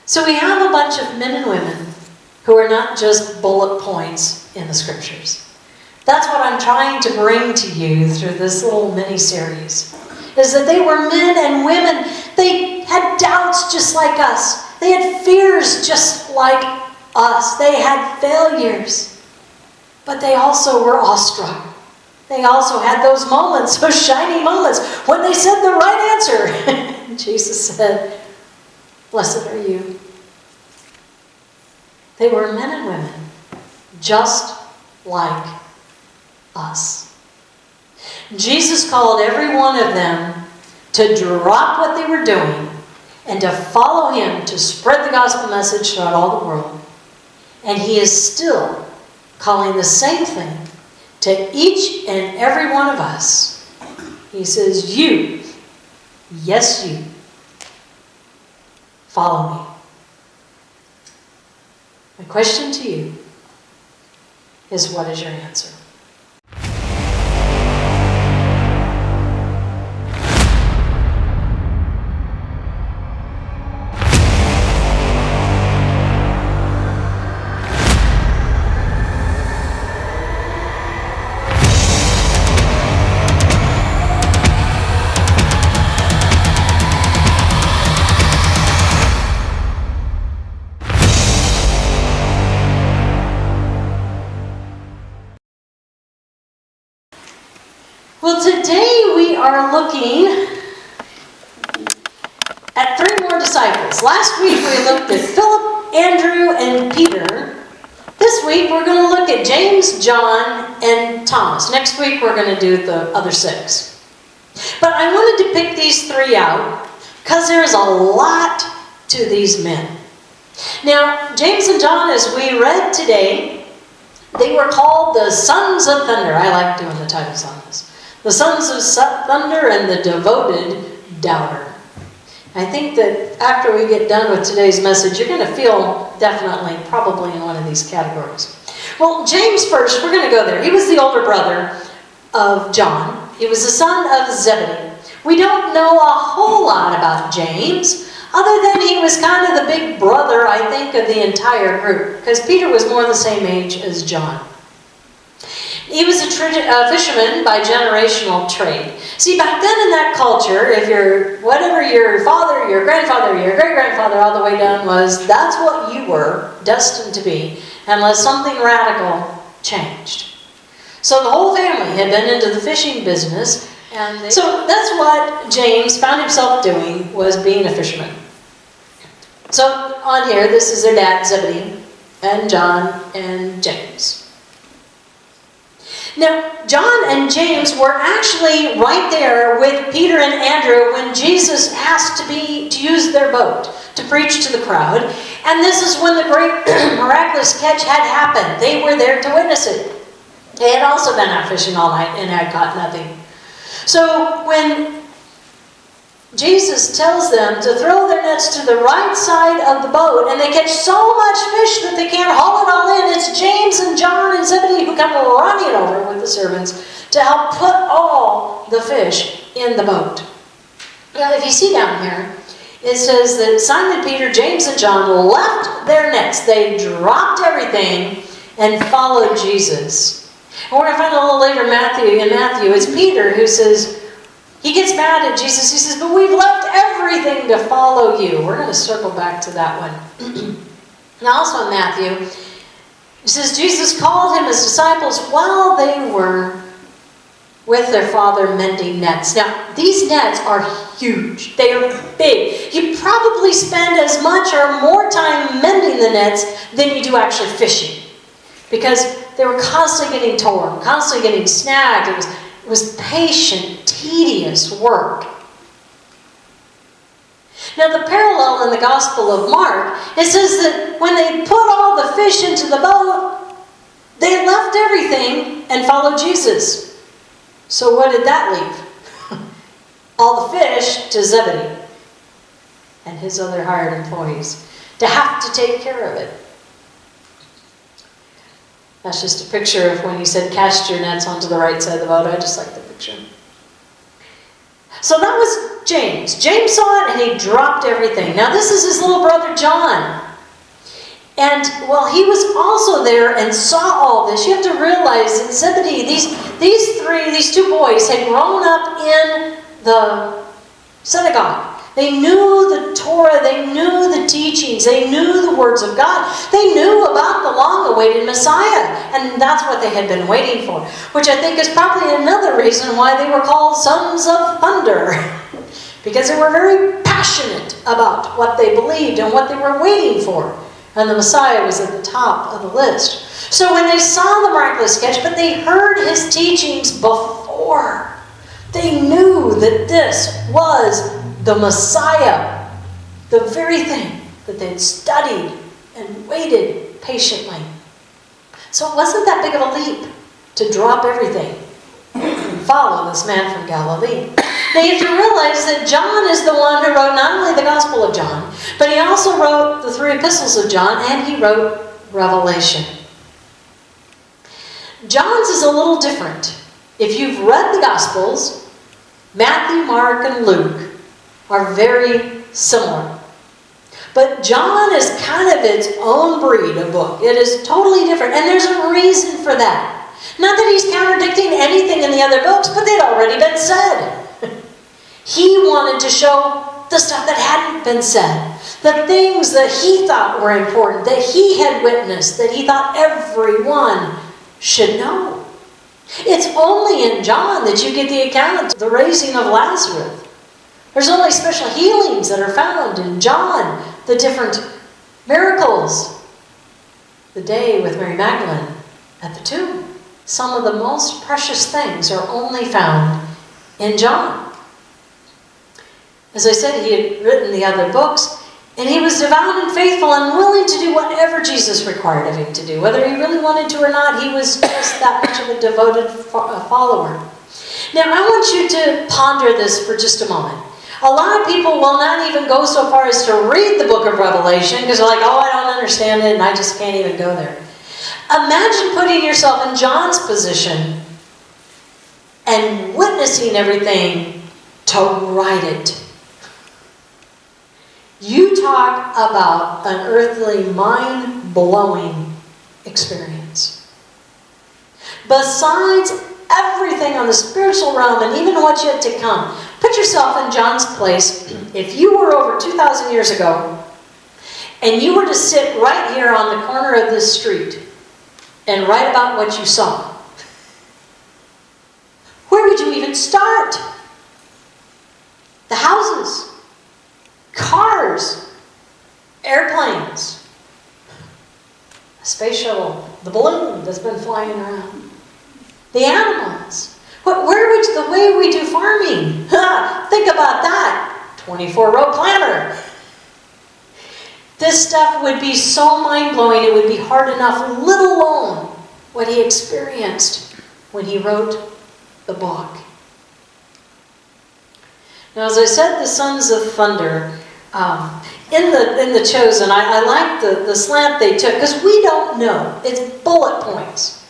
So we have a bunch of men and women who are not just bullet points in the scriptures. That's what I'm trying to bring to you through this little mini-series, is that they were men and women. They had doubts just like us. They had fears just like us. They had failures. But they also were awestruck. They also had those moments, those shining moments, when they said the right answer. Jesus said, "Blessed are you." They were men and women, just like us. Jesus called every one of them to drop what they were doing and to follow him to spread the gospel message throughout all the world. And he is still calling the same thing to each and every one of us. He says, "You, yes you, follow me." My question to you is, what is your answer? Well, today we are looking at 3 more disciples. Last week we looked at Philip, Andrew, and Peter. This week we're going to look at James, John, and Thomas. Next week we're going to do the other 6. But I wanted to pick these 3 out because there's a lot to these men. Now, James and John, as we read today, they were called the Sons of Thunder. I like doing the titles on this. The Sons of Thunder and the Devoted Doubter. I think that after we get done with today's message, you're going to feel definitely, probably in one of these categories. Well, James first, we're going to go there. He was the older brother of John. He was the son of Zebedee. We don't know a whole lot about James, other than he was kind of the big brother, I think, of the entire group, because Peter was more the same age as John. He was a fisherman by generational trade. See, back then in that culture, if whatever your father, your grandfather, your great-grandfather, all the way down was, that's what you were destined to be, unless something radical changed. So the whole family had been into the fishing business, and so that's what James found himself doing, was being a fisherman. So on here, this is their dad, Zebedee, and John and James. Now, John and James were actually right there with Peter and Andrew when Jesus asked to use their boat to preach to the crowd. And this is when the great miraculous catch had happened. They were there to witness it. They had also been out fishing all night and had caught nothing. So when Jesus tells them to throw their nets to the right side of the boat, and they catch so much fish that they can't haul it all in, it's James and John and Zebedee who come running over with the servants to help put all the fish in the boat. Now, if you see down here, it says that Simon, Peter, James, and John left their nets. They dropped everything and followed Jesus. And we're going to find a little later in Matthew, it's Peter who says, he gets mad at Jesus. He says, "But we've left everything to follow you." We're going to circle back to that one. Now also in Matthew, it says, Jesus called him his disciples while they were with their father mending nets. Now, these nets are huge. They are big. You probably spend as much or more time mending the nets than you do actually fishing, because they were constantly getting torn, constantly getting snagged. It was patient, tedious work. Now, the parallel in the Gospel of Mark, it says that when they put all the fish into the boat, they left everything and followed Jesus. So what did that leave? All the fish to Zebedee and his other hired employees to have to take care of it. That's just a picture of when he said, "Cast your nets onto the right side of the boat." I just like the picture. So that was James. James saw it and he dropped everything. Now this is his little brother John. And while he was also there and saw all this, you have to realize in Zebedee, these two boys had grown up in the synagogue. They knew the Torah, they knew the teachings, they knew the words of God. They knew about the long-awaited Messiah, and that's what they had been waiting for, which I think is probably another reason why they were called sons of thunder, because they were very passionate about what they believed and what they were waiting for, and the Messiah was at the top of the list. So when they saw the miraculous sketch, but they heard his teachings before, they knew that this was the Messiah, the very thing that they'd studied and waited patiently. So it wasn't that big of a leap to drop everything and follow this man from Galilee. Now you have to realize that John is the one who wrote not only the Gospel of John, but he also wrote the 3 epistles of John, and he wrote Revelation. John's is a little different. If you've read the Gospels, Matthew, Mark, and Luke are very similar. But John is kind of its own breed of book. It is totally different. And there's a reason for that. Not that he's contradicting anything in the other books, but they'd already been said. He wanted to show the stuff that hadn't been said. The things that he thought were important, that he had witnessed, that he thought everyone should know. It's only in John that you get the account of the raising of Lazarus. There's only special healings that are found in John, the different miracles. The day with Mary Magdalene at the tomb. Some of the most precious things are only found in John. As I said, he had written the other books, and he was devout and faithful and willing to do whatever Jesus required of him to do. Whether he really wanted to or not, he was just that much of a devoted follower. Now, I want you to ponder this for just a moment. A lot of people will not even go so far as to read the book of Revelation because they're like, oh, I don't understand it and I just can't even go there. Imagine putting yourself in John's position and witnessing everything to write it. You talk about an earthly, mind-blowing experience. Besides everything on the spiritual realm and even what's yet to come, put yourself in John's place. If you were over 2,000 years ago and you were to sit right here on the corner of this street and write about what you saw, where would you even start? The houses, cars, airplanes, a space shuttle, the balloon that's been flying around, the animals. Where would the way we do farming? Think about that. 24-row planter. This stuff would be so mind-blowing, it would be hard enough, let alone what he experienced when he wrote the book. Now, as I said, the sons of thunder, in the Chosen, I like the slant they took, because we don't know. It's bullet points.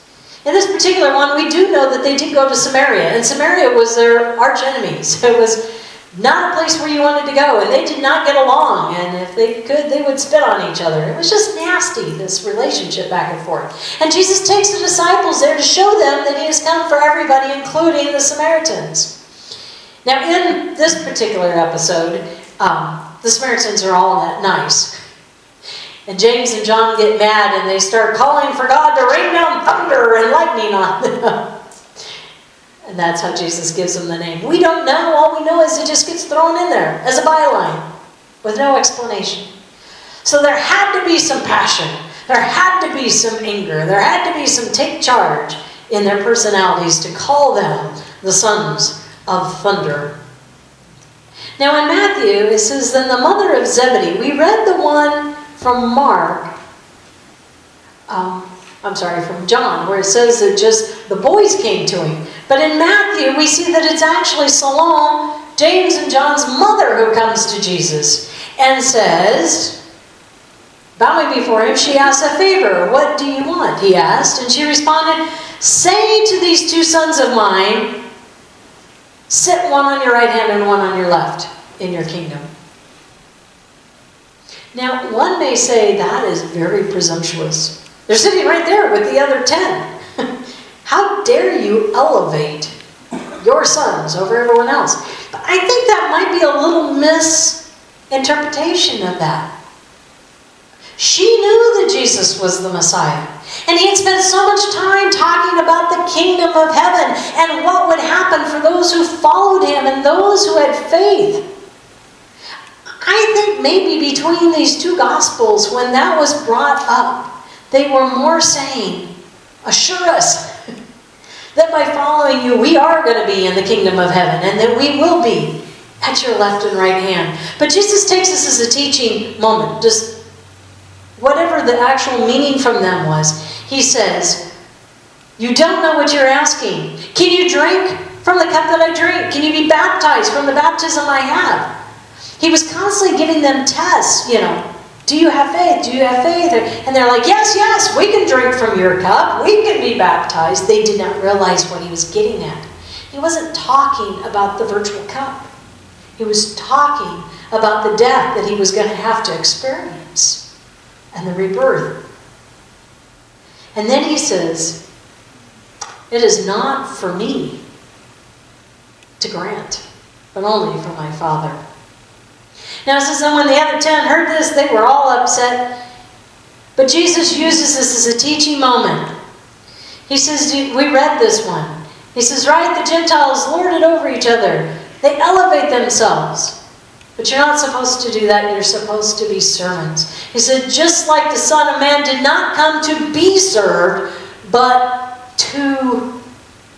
In this particular one, we do know that they did go to Samaria, and Samaria was their arch enemies. It was not a place where you wanted to go, and they did not get along, and if they could, they would spit on each other. It was just nasty, this relationship back and forth. And Jesus takes the disciples there to show them that he has come for everybody, including the Samaritans. Now, in this particular episode, the Samaritans are all that nice. And James and John get mad and they start calling for God to rain down thunder and lightning on them. And that's how Jesus gives them the name. We don't know. All we know is it just gets thrown in there as a byline with no explanation. So there had to be some passion. There had to be some anger. There had to be some take charge in their personalities to call them the sons of thunder. Now in Matthew, it says, then the mother of Zebedee. We read the one from Mark, from John, where it says that just the boys came to him. But in Matthew, we see that it's actually Salome, James and John's mother, who comes to Jesus and says, bowing before him, she asked a favor. What do you want? He asked. And she responded, say to these two sons of mine sit one on your right hand and one on your left in your kingdom. Now, one may say that is very presumptuous. They're sitting right there with the other 10. How dare you elevate your sons over everyone else? But I think that might be a little misinterpretation of that. She knew that Jesus was the Messiah. And he had spent so much time talking about the kingdom of heaven and what would happen for those who followed him and those who had faith. I think maybe between these two gospels, when that was brought up, they were more saying, assure us that by following you, we are going to be in the kingdom of heaven and that we will be at your left and right hand. But Jesus takes this as a teaching moment. Just whatever the actual meaning from them was, he says, you don't know what you're asking. Can you drink from the cup that I drink? Can you be baptized from the baptism I have? He was constantly giving them tests, Do you have faith? Do you have faith? And they're like, yes, we can drink from your cup. We can be baptized. They did not realize what he was getting at. He wasn't talking about the virtual cup. He was talking about the death that he was going to have to experience and the rebirth. And then he says, it is not for me to grant, but only for my Father. Now it says that when the other 10 heard this, they were all upset. But Jesus uses this as a teaching moment. He says, we read this one. He says, right, the Gentiles lord it over each other. They elevate themselves. But you're not supposed to do that. You're supposed to be servants. He said, just like the Son of Man did not come to be served, but to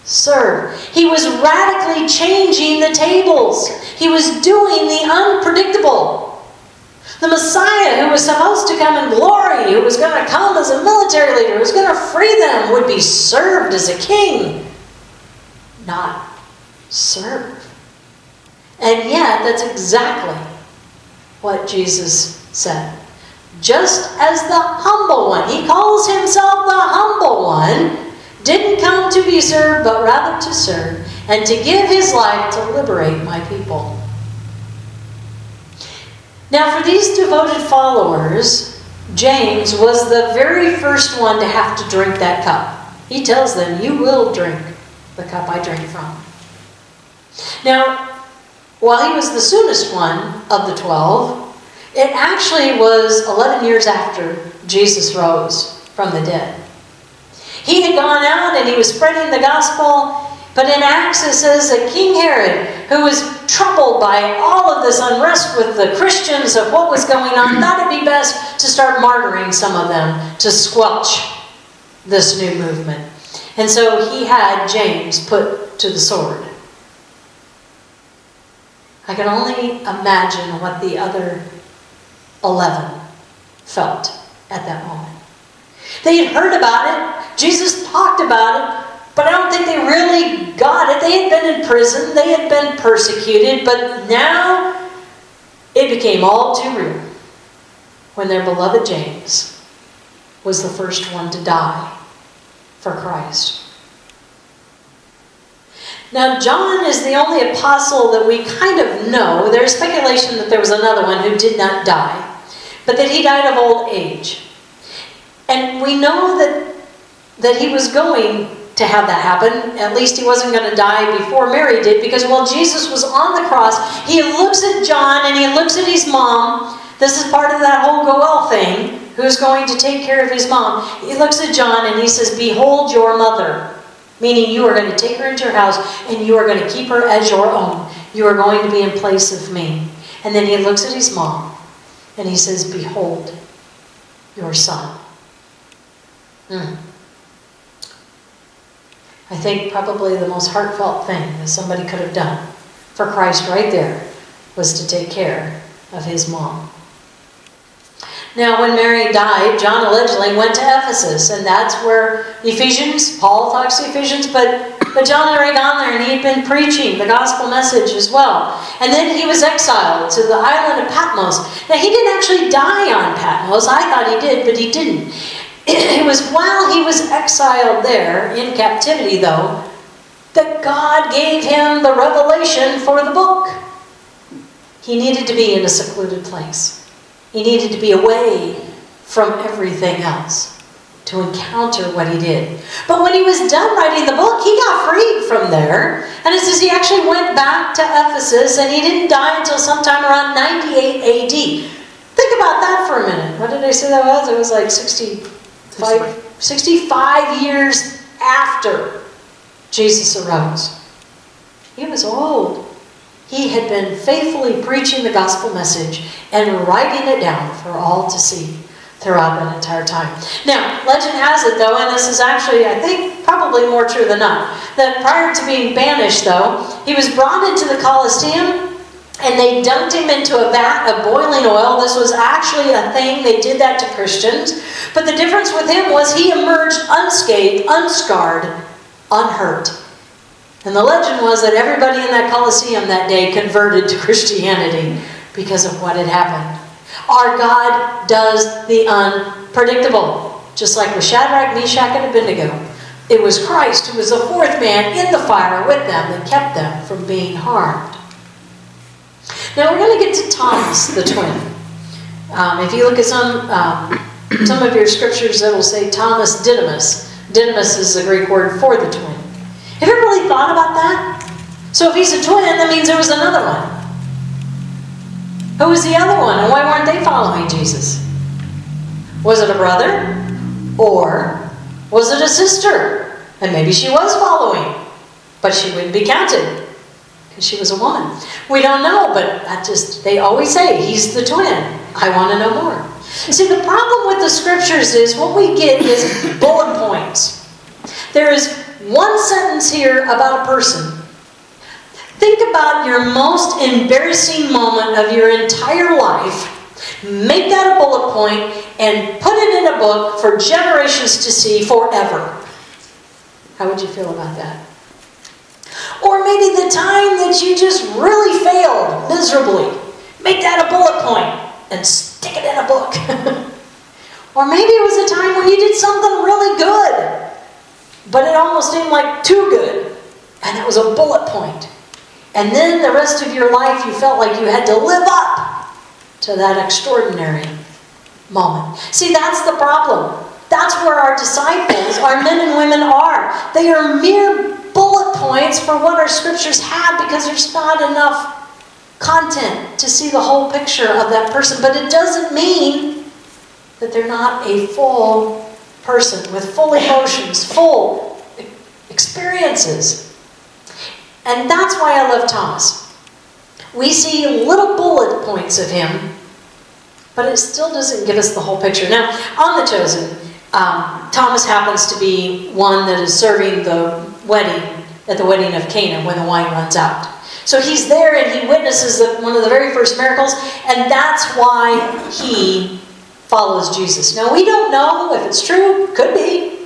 serve. He was radically changing the tables. He was doing the unpredictable. The Messiah, who was supposed to come in glory, who was going to come as a military leader, who was going to free them, would be served as a king, not serve. And yet, that's exactly what Jesus said. Just as the humble one, he calls himself the humble one, didn't come to be served, but rather to serve, and to give his life to liberate my people. Now, for these devoted followers, James was the very first one to have to drink that cup. He tells them, you will drink the cup I drink from. Now, while he was the soonest one of the 12, it actually was 11 years after Jesus rose from the dead. He had gone out and he was spreading the gospel, but in Acts it says that King Herod, who was troubled by all of this unrest with the Christians of what was going on, thought it'd be best to start martyring some of them to squelch this new movement. And so he had James put to the sword. I can only imagine what the other 11 felt at that moment. They had heard about it. Jesus talked about it, but I don't think they really got it. They had been in prison. They had been persecuted, but now it became all too real when their beloved James was the first one to die for Christ. Now, John is the only apostle that we kind of know. There's speculation that there was another one who did not die, but that he died of old age. And we know that he was going to have that happen. At least he wasn't going to die before Mary did, because while Jesus was on the cross, he looks at John and he looks at his mom. This is part of that whole Goel thing, who's going to take care of his mom. He looks at John and he says, behold your mother. Meaning you are going to take her into your house and you are going to keep her as your own. You are going to be in place of me. And then he looks at his mom and he says, behold your son. I think probably the most heartfelt thing that somebody could have done for Christ right there was to take care of his mom. Now, when Mary died, John allegedly went to Ephesus, and that's where Paul talks to Ephesians, but John had already gone there, and he had been preaching the gospel message as well. And then he was exiled to the island of Patmos. Now, he didn't actually die on Patmos. I thought he did, but he didn't. It was while he was exiled there, in captivity though, that God gave him the revelation for the book. He needed to be in a secluded place. He needed to be away from everything else to encounter what he did. But when he was done writing the book, he got freed from there. And it says he actually went back to Ephesus, and he didn't die until sometime around 98 AD. Think about that for a minute. What did I say that was? It was like 65 years after Jesus arose. He was old. He had been faithfully preaching the gospel message and writing it down for all to see throughout that entire time. Now, legend has it, though, and this is actually, I think, probably more true than not, that prior to being banished, though, he was brought into the Colosseum, and they dunked him into a vat of boiling oil. This was actually a thing. They did that to Christians. But the difference with him was he emerged unscathed, unscarred, unhurt. And the legend was that everybody in that Colosseum that day converted to Christianity because of what had happened. Our God does the unpredictable. Just like with Shadrach, Meshach, and Abednego. It was Christ who was the fourth man in the fire with them that kept them from being harmed. Now we're going to get to Thomas the twin. If you look at some of your scriptures, it will say Thomas Didymus. Didymus is the Greek word for the twin. Have you ever really thought about that? So if he's a twin, that means there was another one. Who was the other one, and why weren't they following Jesus? Was it a brother? Or was it a sister? And maybe she was following, but she wouldn't be counted because she was a woman. We don't know, but they always say, he's the twin. I want to know more. See, the problem with the scriptures is what we get is bullet points. There is one sentence here about a person. Think about your most embarrassing moment of your entire life. Make that a bullet point and put it in a book for generations to see forever. How would you feel about that? Or maybe the time that you just really failed miserably. Make that a bullet point and stick it in a book. Or maybe it was a time when you did something really good, but it almost seemed like too good, and that was a bullet point. And then the rest of your life you felt like you had to live up to that extraordinary moment. See, that's the problem. That's where our disciples, our men and women are. They are mere bullet points for what our scriptures have because there's not enough content to see the whole picture of that person. But it doesn't mean that they're not a full person with full emotions, full experiences. And that's why I love Thomas. We see little bullet points of him, but it still doesn't give us the whole picture. Now, on the Chosen, Thomas happens to be one that is serving the wedding, at the wedding of Cana when the wine runs out. So he's there and he witnesses one of the very first miracles, and that's why he follows Jesus. Now, we don't know if it's true. Could be.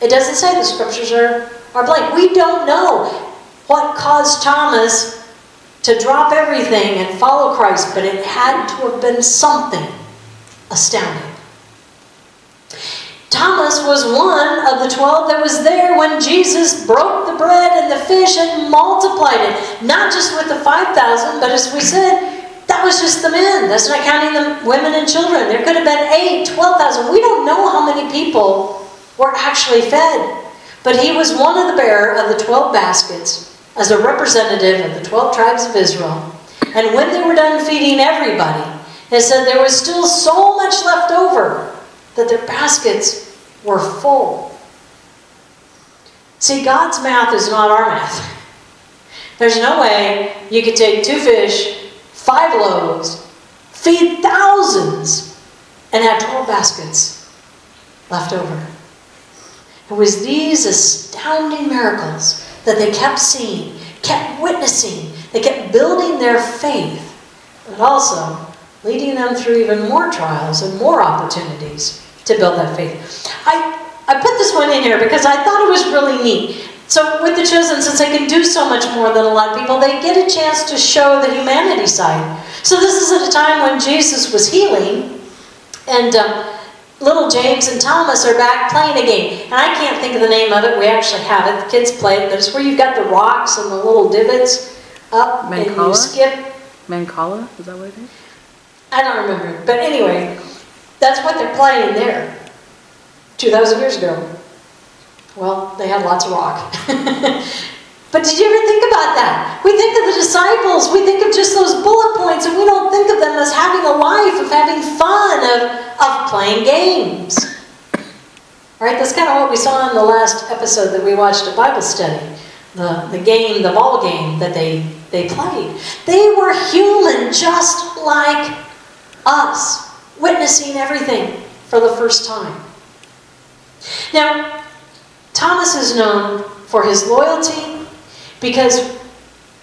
It doesn't say. The scriptures are blank. We don't know what caused Thomas to drop everything and follow Christ, but it had to have been something astounding. Thomas was one of the 12 that was there when Jesus broke the bread and the fish and multiplied it. Not just with the 5,000, but as we said, that was just the men. That's not counting the women and children. There could have been 8,000, 12,000. We don't know how many people were actually fed. But he was one of the bearer of the 12 baskets as a representative of the 12 tribes of Israel. And when they were done feeding everybody, it said there was still so much left over that their baskets were full. See, God's math is not our math. There's no way you could take 2 fish, 5 loaves, feed thousands, and have 12 baskets left over. It was these astounding miracles that they kept seeing, kept witnessing. They kept building their faith, but also leading them through even more trials and more opportunities to build that faith. I put this one in here because I thought it was really neat. So with the Chosen, since they can do so much more than a lot of people, they get a chance to show the humanity side. So this is at a time when Jesus was healing, and little James and Thomas are back playing a game. And I can't think of the name of it. We actually have it. The kids play it. But it's where you've got the rocks and the little divots up. Mancala? And you skip. Mancala? Is that what it is? I don't remember. But anyway, that's what they're playing there. 2,000 years ago. Well, they had lots of rock. But did you ever think about that? We think of the disciples, we think of just those bullet points, and we don't think of them as having a life, of having fun, of playing games. Right? That's kind of what we saw in the last episode that we watched at Bible study. The game, the ball game that they played. They were human just like us, witnessing everything for the first time. Now, Thomas is known for his loyalty because,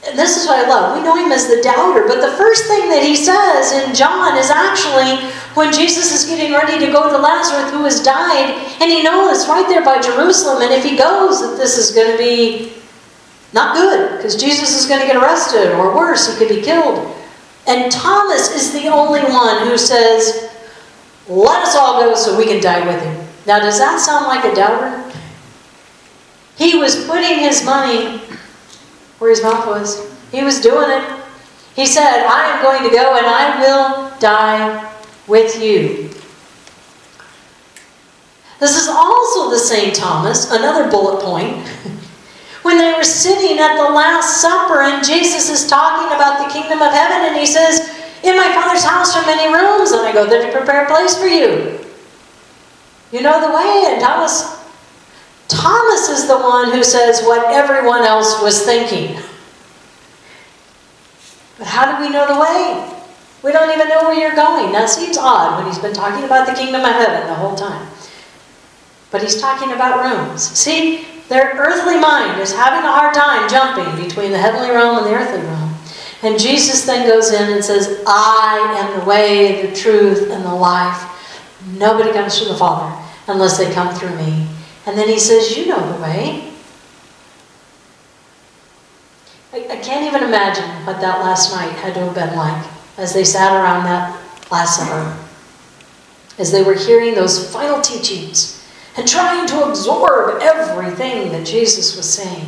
and this is what I love, we know him as the doubter, but the first thing that he says in John is actually when Jesus is getting ready to go to Lazarus who has died, and he knows right there by Jerusalem, and if he goes that this is going to be not good, because Jesus is going to get arrested, or worse, he could be killed. And Thomas is the only one who says, let us all go so we can die with him. Now, does that sound like a doubter? He was putting his money where his mouth was. He was doing it. He said, I am going to go and I will die with you. This is also the same Thomas, another bullet point. When they were sitting at the Last Supper and Jesus is talking about the kingdom of heaven and he says, in my Father's house are many rooms and I go there to prepare a place for you. You know the way. And Thomas is the one who says what everyone else was thinking. But how do we know the way? We don't even know where you're going. That seems odd when he's been talking about the kingdom of heaven the whole time. But he's talking about rooms. See, their earthly mind is having a hard time jumping between the heavenly realm and the earthly realm. And Jesus then goes in and says, I am the way, the truth, and the life. Nobody comes to the Father unless they come through me. And then he says, you know the way. I can't even imagine what that last night had to have been like as they sat around that Last Supper. As they were hearing those final teachings and trying to absorb everything that Jesus was saying.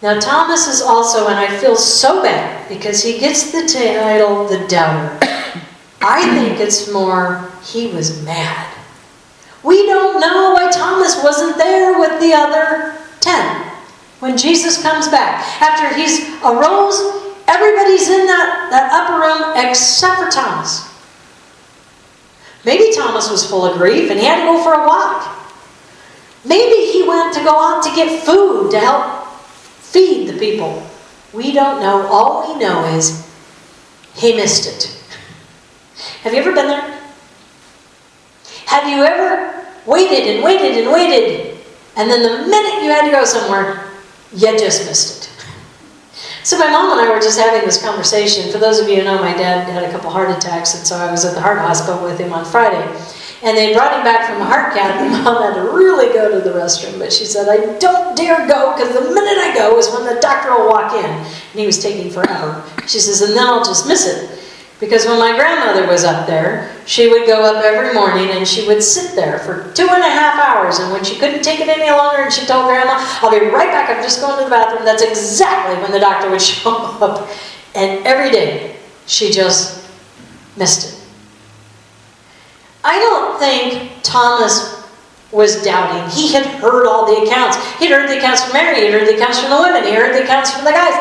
Now Thomas is also, and I feel so bad because he gets the title, the doubter. I think it's more, he was mad. We don't know why Thomas wasn't there with the other 10 when Jesus comes back. After he's arose, everybody's in that upper room except for Thomas. Maybe Thomas was full of grief and he had to go for a walk. Maybe he went to go out to get food to help feed the people. We don't know. All we know is he missed it. Have you ever been there? Have you ever waited and waited and waited, and then the minute you had to go somewhere, you just missed it? So my mom and I were just having this conversation. For those of you who know, my dad had a couple heart attacks, and so I was at the heart hospital with him on Friday. And they brought him back from a heart cath, and Mom had to really go to the restroom. But she said, I don't dare go, because the minute I go is when the doctor will walk in. And he was taking forever. She says, and then I'll just miss it. Because when my grandmother was up there, she would go up every morning and she would sit there for 2.5 hours. And when she couldn't take it any longer and she told Grandma, I'll be right back, I'm just going to the bathroom. That's exactly when the doctor would show up. And every day, she just missed it. I don't think Thomas was doubting. He had heard all the accounts. He'd heard the accounts from Mary. He'd heard the accounts from the women. He heard the accounts from the guys.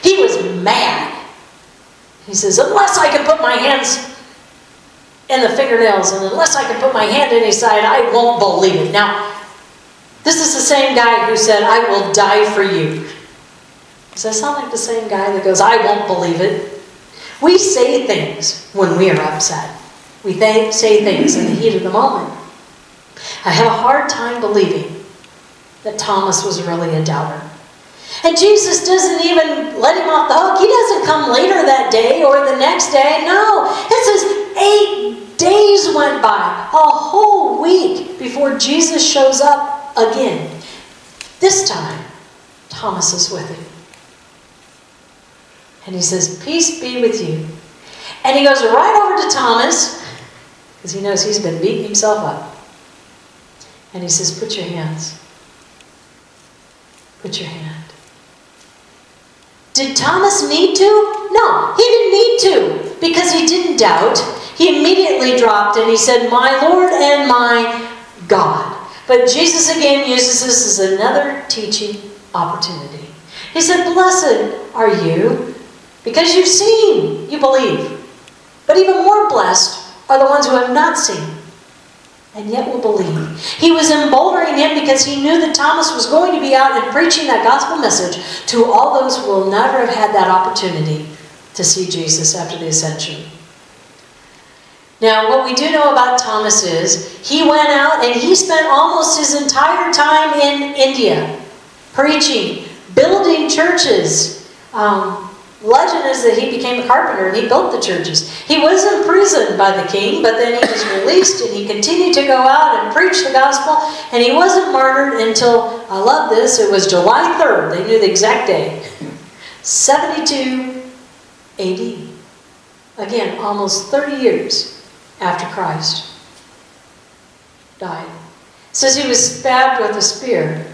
He was mad. He says, unless I can put my hands in the fingernails and unless I can put my hand in his side, I won't believe it. Now, this is the same guy who said, I will die for you. Does that sound like the same guy that goes, I won't believe it? We say things when we are upset. We say things in the heat of the moment. I have a hard time believing that Thomas was really a doubter. And Jesus doesn't even let him off the hook. He doesn't come later that day or the next day. No. It says 8 days went by. A whole week before Jesus shows up again. This time, Thomas is with him. And he says, peace be with you. And he goes right over to Thomas, because he knows he's been beating himself up. And he says, put your hands. Put your hand. Did Thomas need to? No, he didn't need to, because he didn't doubt. He immediately dropped and he said, my Lord and my God. But Jesus again uses this as another teaching opportunity. He said, blessed are you, because you've seen, you believe. But even more blessed are the ones who have not seen, and yet will believe. He was emboldening him because he knew that Thomas was going to be out and preaching that gospel message to all those who will never have had that opportunity to see Jesus after the ascension. Now, what we do know about Thomas is he went out and he spent almost his entire time in India preaching, building churches. Legend is that he became a carpenter and he built the churches. He was imprisoned by the king, but then he was released and he continued to go out and preach the gospel. And he wasn't martyred until, I love this, it was July 3rd. They knew the exact day. 72 AD. Again, almost 30 years after Christ died. It says he was stabbed with a spear.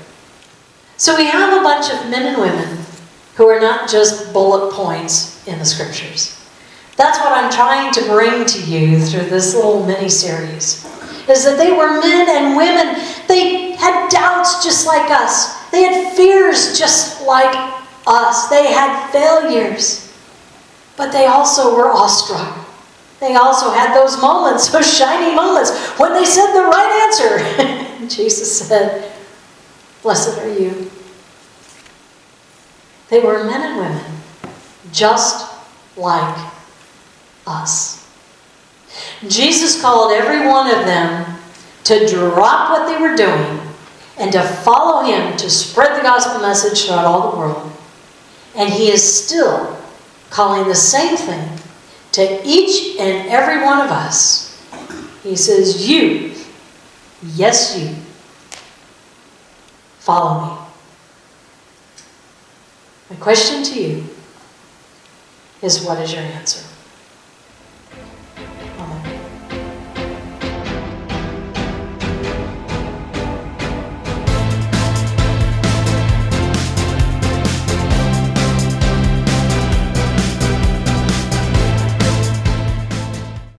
So we have a bunch of men and women who are not just bullet points in the scriptures. That's what I'm trying to bring to you through this little mini-series, is that they were men and women. They had doubts just like us. They had fears just like us. They had failures. But they also were awestruck. They also had those moments, those shining moments, when they said the right answer. Jesus said, blessed are you. They were men and women, just like us. Jesus called every one of them to drop what they were doing and to follow him to spread the gospel message throughout all the world. And he is still calling the same thing to each and every one of us. He says, you, yes you, follow me. My question to you is, what is your answer?